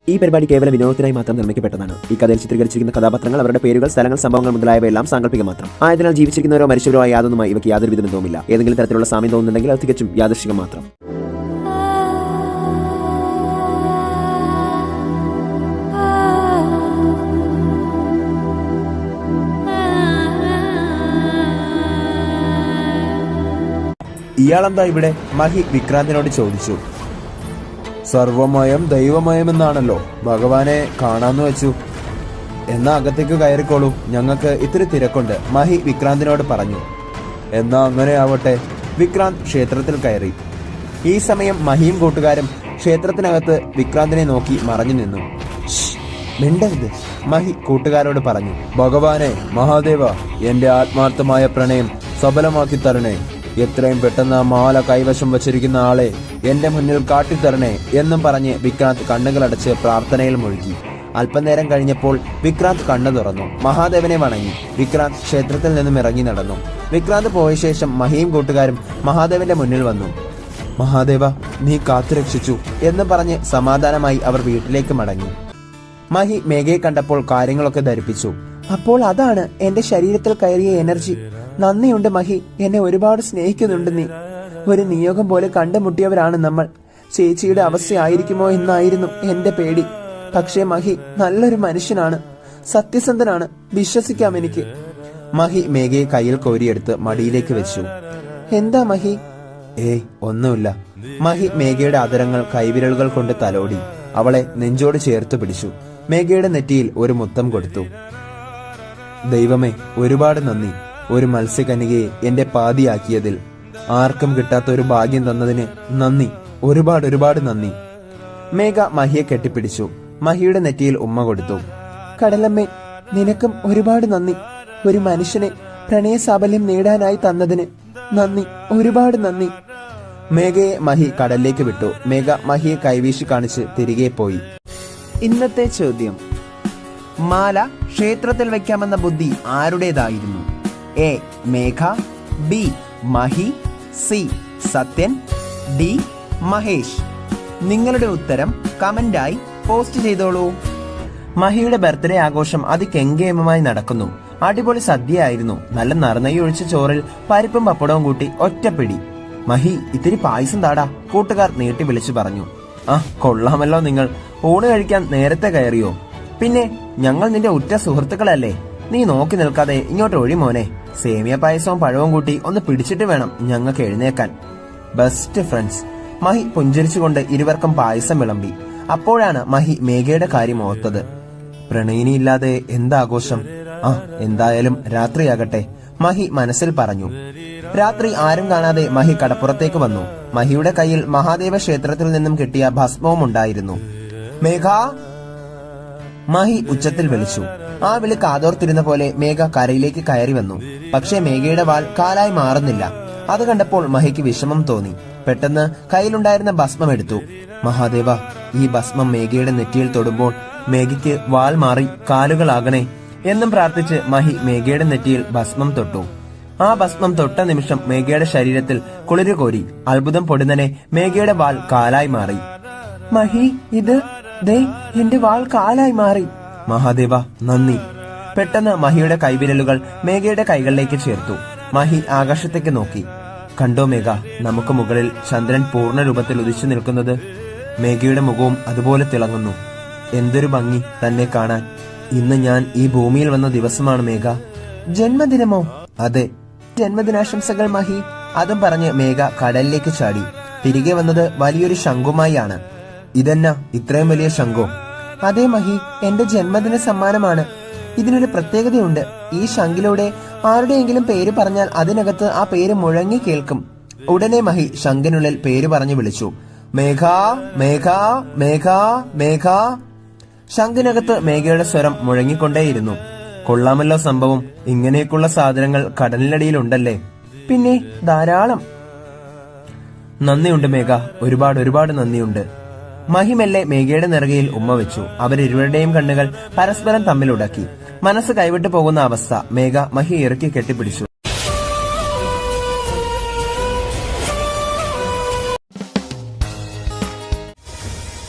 ഈ പരിപാടി കേവലം വിനോദത്തിനായി മാത്രം നിർമ്മിക്കപ്പെട്ടതാണ്. ഈ കഥയിൽ ചിത്രീകരിച്ചിരിക്കുന്ന കഥാപാത്രങ്ങൾ, അവരുടെ പേരുകൾ, സ്ഥലങ്ങൾ, സംഭവങ്ങൾ മുതലായവയെല്ലാം സാങ്കല്പിക മാത്രം ആയതിനാൽ ജീവിച്ചിരിക്കുന്നവരോ മരിച്ചവരോ ആയ യാതൊന്നുമായി ഇവയ്ക്ക് യാതൊരു വിധ ബന്ധവുമില്ല. ഏതെങ്കിലും തരത്തിലുള്ള സാമ്യം തോന്നുന്നുണ്ടെങ്കിൽ അത് തികച്ചും യാദൃശ്ചികം മാത്രം. ഇയാളെന്താ ഇവിടെ? മഹി വിക്രാന്തിനോട് ചോദിച്ചു. സർവമയം ദൈവമയമെന്നാണല്ലോ, ഭഗവാനെ കാണാന്ന് വെച്ചു. എന്നാ അകത്തേക്ക് കയറിക്കോളൂ, ഞങ്ങൾക്ക് ഇത്തിരി തിരക്കുണ്ട്, മഹി വിക്രാന്തിനോട് പറഞ്ഞു. എന്നാ അങ്ങനെ ആവട്ടെ. വിക്രാന്ത് ക്ഷേത്രത്തിൽ കയറി. ഈ സമയം മഹിയും കൂട്ടുകാരും ക്ഷേത്രത്തിനകത്ത് വിക്രാന്തിനെ നോക്കി മറഞ്ഞു നിന്നു. മിണ്ടരുത്, മഹി കൂട്ടുകാരോട് പറഞ്ഞു. ഭഗവാനെ, മഹാദേവ, എന്റെ ആത്മാർത്ഥമായ പ്രണയം സഫലമാക്കി തരണേ. എത്രയും പെട്ടെന്ന് ആ മാല കൈവശം വച്ചിരിക്കുന്ന ആളെ എന്റെ മുന്നിൽ കാട്ടിത്തരണേ എന്നും പറഞ്ഞ് വിക്രാന്ത് കണ്ണുകളടച്ച് പ്രാർത്ഥനയിൽ മുഴുകി. അല്പനേരം കഴിഞ്ഞപ്പോൾ വിക്രാന്ത് കണ്ണു തുറന്നു. മഹാദേവനെ വണങ്ങി. വിക്രാന്ത് ക്ഷേത്രത്തിൽ നിന്നും ഇറങ്ങി നടന്നു. വിക്രാന്ത് പോയ ശേഷം മഹിയും കൂട്ടുകാരും മഹാദേവന്റെ മുന്നിൽ വന്നു. മഹാദേവ, നീ കാത്തുരക്ഷിച്ചു എന്ന് പറഞ്ഞ് സമാധാനമായി അവർ വീട്ടിലേക്ക് മടങ്ങി. മഹി മേഘയെ കണ്ടപ്പോൾ കാര്യങ്ങളൊക്കെ ധരിപ്പിച്ചു. അപ്പോൾ അതാണ് എന്റെ ശരീരത്തിൽ കയറിയ എനർജി. നന്ദിയുണ്ട് മഹി, എന്നെ ഒരുപാട് സ്നേഹിക്കുന്നുണ്ട് നീ. ഒരു നിയോഗം പോലെ കണ്ടുമുട്ടിയവരാണ് നമ്മൾ. ചേച്ചിയുടെ അവസ്ഥയായിരിക്കുമോ എന്നായിരുന്നു എന്റെ പേടി. പക്ഷേ മഹി നല്ലൊരു മനുഷ്യനാണ്, സത്യസന്ധനാണ്, വിശ്വസിക്കാം എനിക്ക്. മഹി മേഘയെ കയ്യിൽ കോരിയെടുത്ത് മടിയിലേക്ക് വെച്ചു. എന്താ മഹി? ഏയ് ഒന്നുമില്ല. മഹി മേഘയുടെ അതരങ്ങൾ കൈവിരലുകൾ കൊണ്ട് തലോടി അവളെ നെഞ്ചോട് ചേർത്ത് പിടിച്ചു. മേഘയുടെ നെറ്റിയിൽ ഒരു മുത്തം കൊടുത്തു. ദൈവമേ, ഒരുപാട് നന്ദി. ഒരു മത്സ്യകന്യകയെ എന്റെ പാതിയാക്കിയതിൽ, ആർക്കും കിട്ടാത്ത ഒരു ഭാഗ്യം തന്നതിന് നന്ദി, ഒരുപാട് നന്ദി. മേഘ മഹിയെ കെട്ടിപ്പിടിച്ചു. മഹിയുടെ നെറ്റിയിൽ ഉമ്മ കൊടുത്തു. കടലമ്മേ, നിനക്കും ഒരുപാട് നന്ദി. ഒരു മനുഷ്യനെ പ്രണയസാഫല്യം നേടാനായി തന്നതിന് നന്ദി, ഒരുപാട് നന്ദി. മേഘയെ മഹി കടലിലേക്ക് വിട്ടു. മേഘ മഹിയെ കൈവീശി കാണിച്ച് തിരികെ പോയി. ഇന്നത്തെ ചോദ്യം: മാല ക്ഷേത്രത്തിൽ വയ്ക്കാമെന്ന ബുദ്ധി ആരുടേതായിരുന്നു? A Megha, B Mahi, C Sathyan, D Mahesh. നിങ്ങളുടെ ഉത്തരം കമന്റായി പോസ്റ്റ് ചെയ്തോളൂ. മഹിയുടെ ബർത്ത്ഡേ ആഘോഷം അതികെങ്കേമമായി നടക്കുന്നു. അടിപൊളി സദ്യയായിരുന്നു. നല്ല നറുനെയ്യ് ഒഴിച്ച ചോറിൽ പരിപ്പും പപ്പടവും കൂട്ടി ഒറ്റപ്പിടി. മഹി, ഇത്തിരി പായസം താടാ, കൂട്ടുകാർ നീട്ടി വിളിച്ചു പറഞ്ഞു. ആ, കൊള്ളാമല്ലോ നിങ്ങൾ. ഊണ് കഴിക്കാൻ നേരത്തെ കയറിയോ? പിന്നെ ഞങ്ങൾ നിന്റെ ഉറ്റ സുഹൃത്തുക്കളല്ലേ. നീ നോക്കി നിൽക്കാതെ ഇങ്ങോട്ട് ഒഴി മോനെ. സേമിയ പായസവും പഴവും കൂട്ടി ഒന്ന് പിടിച്ചിട്ട് വേണം ഞങ്ങൾക്ക് എഴുന്നേക്കാൻ. Best friends. മഹി പുഞ്ചിരിച്ചുകൊണ്ട് ഇരുവർക്കും പായസം വിളമ്പി. അപ്പോഴാണ് മഹി മേഘയുടെ കാര്യം ഓർത്തത്. പ്രണയിനിയില്ലാതെ എന്താഘോഷം? ആ, എന്തായാലും രാത്രിയാകട്ടെ, മഹി മനസ്സിൽ പറഞ്ഞു. രാത്രി ആരും കാണാതെ മഹി കടപ്പുറത്തേക്ക് വന്നു. മഹിയുടെ കയ്യിൽ മഹാദേവ ക്ഷേത്രത്തിൽ നിന്നും കിട്ടിയ ഭസ്മവും ഉണ്ടായിരുന്നു. മേഘ, മഹി ഉച്ചത്തിൽ വിളിച്ചു. ആ വിളി കാതോർത്തിരുന്ന പോലെ മേഘ കരയിലേക്ക് കയറി വന്നു. പക്ഷേ മേഘയുടെ വാൽ കാലായി മാറുന്നില്ല. അത് കണ്ടപ്പോൾ മഹിക്ക് വിഷമം തോന്നി. പെട്ടെന്ന് കയ്യിലുണ്ടായിരുന്ന ഭസ്മം എടുത്തു. മഹാദേവ, ഈ ഭസ്മം മേഘയുടെ നെറ്റിയിൽ തൊടുമ്പോൾ മേഘയ്ക്ക് വാൽ മാറി കാലുകളാകണേ എന്നും പ്രാർത്ഥിച്ച് മഹി മേഘയുടെ നെറ്റിയിൽ ഭസ്മം തൊട്ടു. ആ ഭസ്മം തൊട്ട നിമിഷം മേഘയുടെ ശരീരത്തിൽ കുളിര് കോരി. അത്ഭുതം പൊടുന്നനെ മേഘയുടെ വാൽ കാലായി മാറി. മഹി, ഇത് ദേ, എന്റെ വാൾ കാലായി മാറി. മഹാദേവ, നന്ദി. പെട്ടെന്ന് മഹിയുടെ കൈവിരലുകൾ മേഘയുടെ കൈകളിലേക്ക് ചേർത്തു. മഹി ആകാശത്തേക്ക് നോക്കി. കണ്ടോ മേഘ, നമുക്ക് മുകളിൽ ചന്ദ്രൻ പൂർണ്ണ രൂപത്തിൽ ഉദിച്ചു നിൽക്കുന്നത്. മേഘയുടെ മുഖവും അതുപോലെ തിളങ്ങുന്നു. എന്തൊരു ഭംഗി തന്നെ കാണാൻ. ഇന്ന് ഞാൻ ഈ ഭൂമിയിൽ വന്ന ദിവസമാണ് മേഘ. ജന്മദിനമോ? അതെ. ജന്മദിനാശംസകൾ മഹി. അതും പറഞ്ഞ് മേഘ കടലിലേക്ക് ചാടി. തിരികെ വന്നത് വലിയൊരു ശംഖുമായി ആണ്. ഇതെന്നാ ഇത്രയും വലിയ ശംഖോ? അതേ മഹി, എന്റെ ജന്മദിന സമ്മാനമാണ്. ഇതിനൊരു പ്രത്യേകതയുണ്ട്. ഈ ശംഖിലൂടെ ആരുടെയെങ്കിലും പേര് പറഞ്ഞാൽ അതിനകത്ത് ആ പേര് മുഴങ്ങി കേൾക്കും. ഉടനെ മഹി ശംഖിനുള്ളിൽ പേര് പറഞ്ഞു വിളിച്ചു. മേഘ, മേഘ, മേഘ, മേഘ. ശംഖിനകത്ത് മേഘയുടെ സ്വരം മുഴങ്ങിക്കൊണ്ടേയിരുന്നു. കൊള്ളാമല്ലോ സംഭവം. ഇങ്ങനെയൊക്കെയുള്ള സാധനങ്ങൾ കടലിനടിയിലുണ്ടല്ലേ? പിന്നെ ധാരാളം. നന്ദിയുണ്ട് മേഘ, ഒരുപാട് നന്ദിയുണ്ട്. മഹിമെല്ലെ മേഘയുടെ നെറുകയിൽ ഉമ്മ വെച്ചു. അവരിരുവരുടെയും കണ്ണുകൾ പരസ്പരം തമ്മിലുടക്കി. മനസ്സ് കൈവിട്ടു പോകുന്ന അവസ്ഥ. മേഘ മഹി ഇറക്കി കെട്ടിപ്പിടിച്ചു.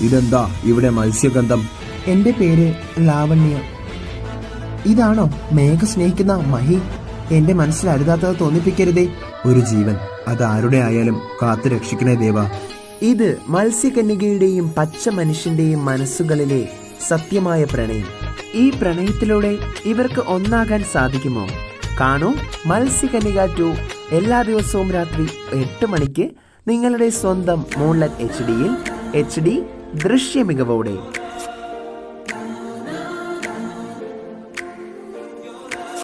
ഇതെന്താ ഇവിടെ മത്സ്യഗന്ധം? എന്റെ പേര് ലാവണ്യ. ഇതാണോ മേഘ സ്നേഹിക്കുന്ന മഹി? എന്റെ മനസ്സിൽ അരുതാത്തത് തോന്നിപ്പിക്കരുതേ. ഒരു ജീവൻ, അത് ആരുടെ ആയാലും കാത്തു രക്ഷിക്കണേ ദേവാ. ഇത് മത്സ്യകന്യകയുടെയും പച്ച മനുഷ്യന്റെയും മനസ്സുകളിലെ സത്യമായ പ്രണയം. ഈ പ്രണയത്തിലൂടെ ഇവർക്ക് ഒന്നാകാൻ സാധിക്കുമോ? കാണൂ മത്സ്യകന്യക 2 എല്ലാ ദിവസവും രാത്രി 8 മണിക്ക് നിങ്ങളുടെ സ്വന്തം മൂൺലൈറ്റ് HD-യിൽ HD ദൃശ്യ മികവോടെ.